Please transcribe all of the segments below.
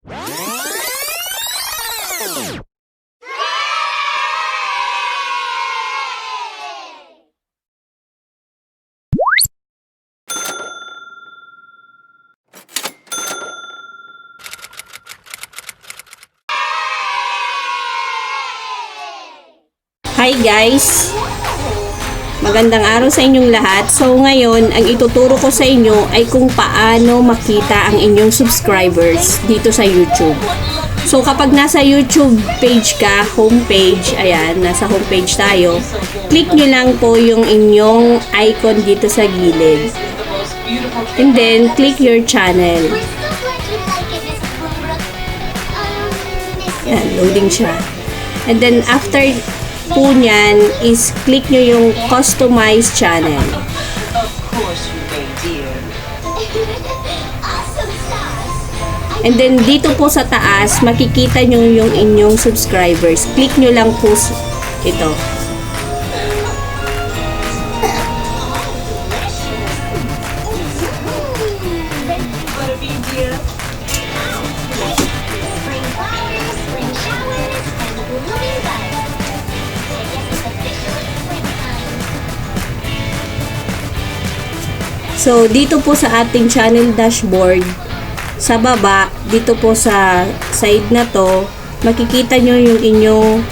Hi guys! Magandang araw sa inyong lahat. So ngayon, ang ituturo ko sa inyo ay kung paano makita ang inyong subscribers dito sa YouTube. So kapag nasa YouTube page ka, homepage, ayan, nasa homepage tayo, click nyo lang po yung inyong icon dito sa gilid. And then, click your channel. Ayan, loading siya. And then after po niyan is click nyo yung customize channel. And then dito po sa taas makikita nyo yung inyong subscribers. Click nyo lang po ito. So, dito po sa ating channel dashboard, sa baba, dito po sa side na to, makikita nyo yung inyong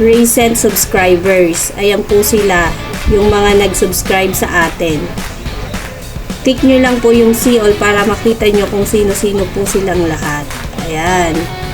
recent subscribers. Ayan po sila, yung mga nag-subscribe sa atin. Click nyo lang po yung see all para makita nyo kung sino-sino po silang lahat. Ayan.